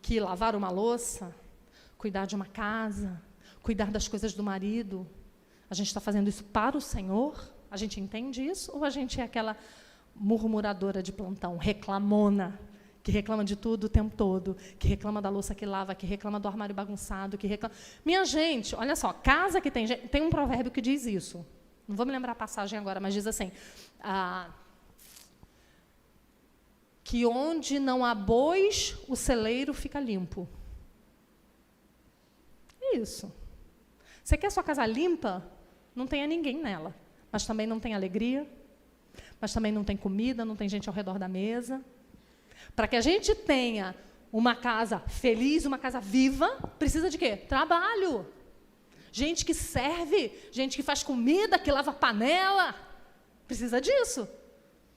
que lavar uma louça, cuidar de uma casa, cuidar das coisas do marido, a gente está fazendo isso para o Senhor? A gente entende isso? Ou a gente é aquela murmuradora de plantão, reclamona, que reclama de tudo o tempo todo, que reclama da louça que lava, que reclama do armário bagunçado, que reclama... Minha gente, olha só, casa que tem um provérbio que diz isso. Não vou me lembrar a passagem agora, mas diz assim... que onde não há bois, o celeiro fica limpo. É isso. Você quer sua casa limpa? Não tenha ninguém nela. Mas também não tem alegria, mas também não tem comida, não tem gente ao redor da mesa. Para que a gente tenha uma casa feliz, uma casa viva, precisa de quê? Trabalho. Gente que serve, gente que faz comida, que lava panela. Precisa disso.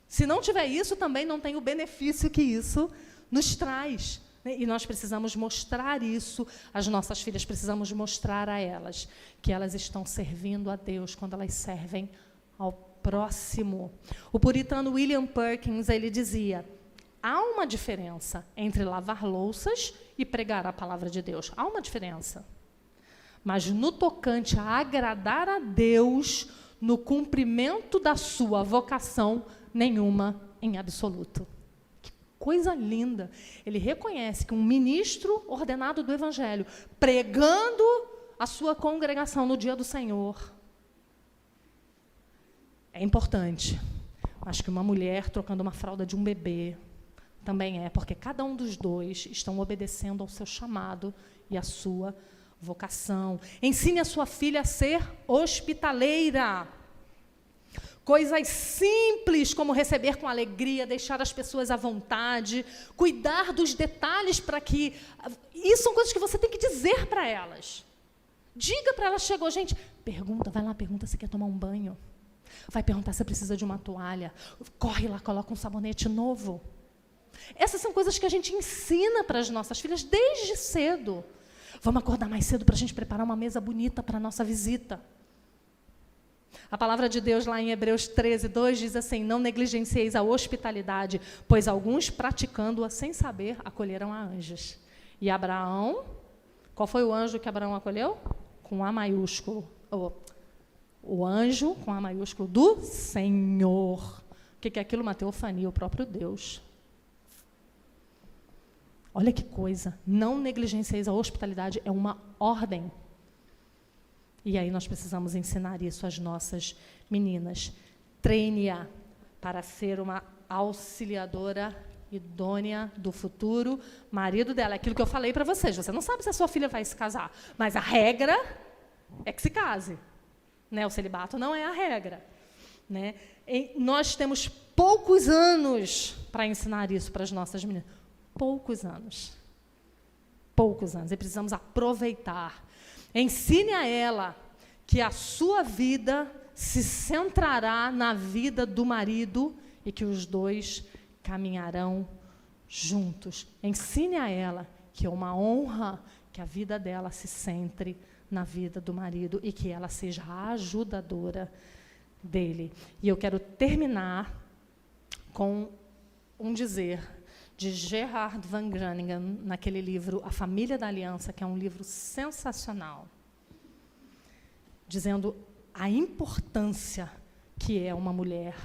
Se não tiver isso, também não tem o benefício que isso nos traz. Né? E nós precisamos mostrar isso às nossas filhas, precisamos mostrar a elas que elas estão servindo a Deus quando elas servem ao próximo. O puritano William Perkins, ele dizia, há uma diferença entre lavar louças e pregar a palavra de Deus. Há uma diferença. Mas no tocante a agradar a Deus, no cumprimento da sua vocação, nenhuma em absoluto. Que coisa linda. Ele reconhece que um ministro ordenado do Evangelho, pregando a sua congregação no dia do Senhor, é importante. Mas que uma mulher trocando uma fralda de um bebê, Também é, porque cada um dos dois estão obedecendo ao seu chamado e à sua vocação. Ensine a sua filha a ser hospitaleira. Coisas simples como receber com alegria, deixar as pessoas à vontade, cuidar dos detalhes para que... Isso são coisas que você tem que dizer para elas. Diga para elas, chegou, gente, pergunta, vai lá, pergunta se quer tomar um banho. Vai perguntar se precisa de uma toalha. Corre lá, coloca um sabonete novo. Essas são coisas que a gente ensina para as nossas filhas desde cedo. Vamos acordar mais cedo para a gente preparar uma mesa bonita para a nossa visita. A palavra de Deus lá em Hebreus 13:2 diz assim: não negligencieis a hospitalidade, pois alguns praticando-a sem saber acolherão a anjos. E Abraão, qual foi o anjo que Abraão acolheu? Com A maiúsculo. O anjo com A maiúsculo do Senhor. O que é aquilo? Uma teofania, o próprio Deus. Olha que coisa, não negligencieis a hospitalidade, é uma ordem. E aí nós precisamos ensinar isso às nossas meninas. Treine-a para ser uma auxiliadora idônea do futuro marido dela. É aquilo que eu falei para vocês, você não sabe se a sua filha vai se casar, mas a regra é que se case. Né? O celibato não é a regra. Né? Nós temos poucos anos para ensinar isso para as nossas meninas. Poucos anos. Poucos anos. E precisamos aproveitar. Ensine a ela que a sua vida se centrará na vida do marido e que os dois caminharão juntos. Ensine a ela que é uma honra que a vida dela se centre na vida do marido e que ela seja a ajudadora dele. E eu quero terminar com um dizer de Gerard Van Groningen, naquele livro A Família da Aliança, que é um livro sensacional, dizendo a importância que é uma mulher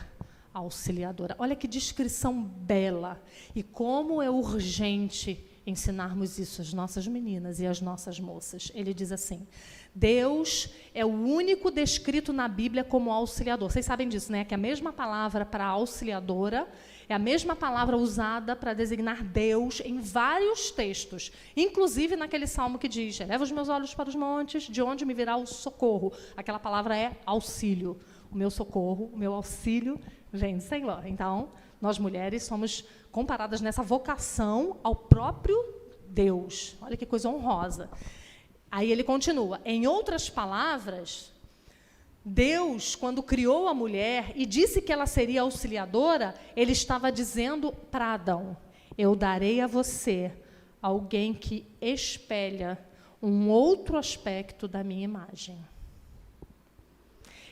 auxiliadora. Olha que descrição bela, e como é urgente ensinarmos isso às nossas meninas e às nossas moças. Ele diz assim: Deus é o único descrito na Bíblia como auxiliador. Vocês sabem disso, né? Que a mesma palavra para auxiliadora é a mesma palavra usada para designar Deus em vários textos, inclusive naquele salmo que diz: eleva os meus olhos para os montes, de onde me virá o socorro. Aquela palavra é auxílio. O meu socorro, o meu auxílio vem do Senhor. Então, nós mulheres somos comparadas nessa vocação ao próprio Deus. Olha que coisa honrosa. Aí ele continua: em outras palavras, Deus, quando criou a mulher e disse que ela seria auxiliadora, ele estava dizendo para Adão: eu darei a você alguém que espelha um outro aspecto da minha imagem.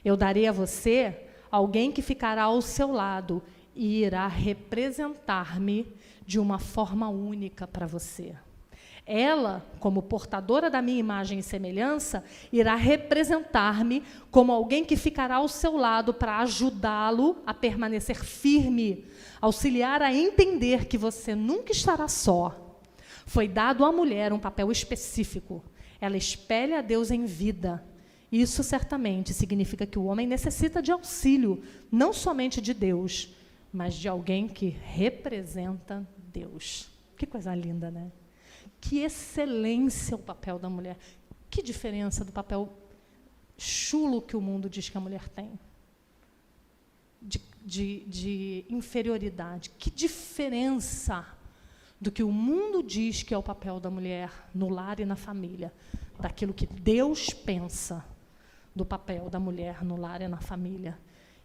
Eu darei a você alguém que ficará ao seu lado e irá representar-me de uma forma única para você. Ela, como portadora da minha imagem e semelhança, irá representar-me como alguém que ficará ao seu lado para ajudá-lo a permanecer firme, auxiliar a entender que você nunca estará só. Foi dado à mulher um papel específico. Ela espelha a Deus em vida. Isso certamente significa que o homem necessita de auxílio, não somente de Deus, mas de alguém que representa Deus. Que coisa linda, né? Que excelência o papel da mulher. Que diferença do papel chulo que o mundo diz que a mulher tem. De inferioridade. Que diferença do que o mundo diz que é o papel da mulher no lar e na família, daquilo que Deus pensa do papel da mulher no lar e na família.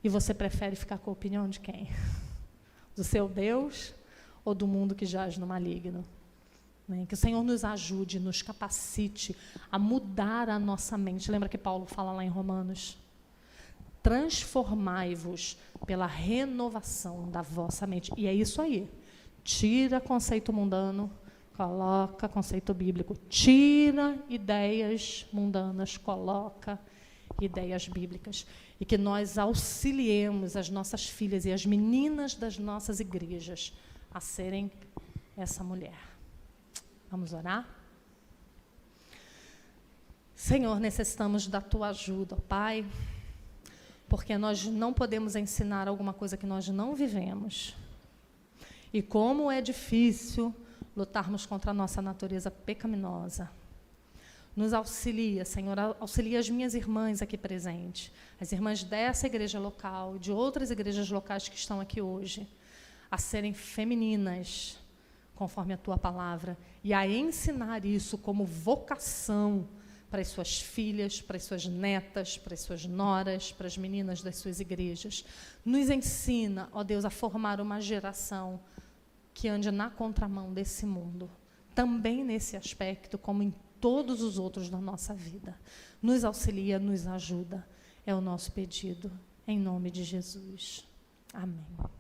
E você prefere ficar com a opinião de quem? Do seu Deus ou do mundo que jaz no maligno? Que o Senhor nos ajude, nos capacite a mudar a nossa mente. Lembra que Paulo fala lá em Romanos? Transformai-vos pela renovação da vossa mente. E é isso aí. Tira conceito mundano, coloca conceito bíblico. Tira ideias mundanas, coloca ideias bíblicas. E que nós auxiliemos as nossas filhas e as meninas das nossas igrejas a serem essa mulher. Vamos orar? Senhor, necessitamos da Tua ajuda, Pai, porque nós não podemos ensinar alguma coisa que nós não vivemos. E como é difícil lutarmos contra a nossa natureza pecaminosa. Nos auxilia, Senhor, auxilia as minhas irmãs aqui presentes, as irmãs dessa igreja local e de outras igrejas locais que estão aqui hoje, a serem femininas, conforme a tua palavra, e a ensinar isso como vocação para as suas filhas, para as suas netas, para as suas noras, para as meninas das suas igrejas. Nos ensina, ó Deus, a formar uma geração que ande na contramão desse mundo, também nesse aspecto, como em todos os outros da nossa vida. Nos auxilia, nos ajuda. É o nosso pedido, em nome de Jesus. Amém.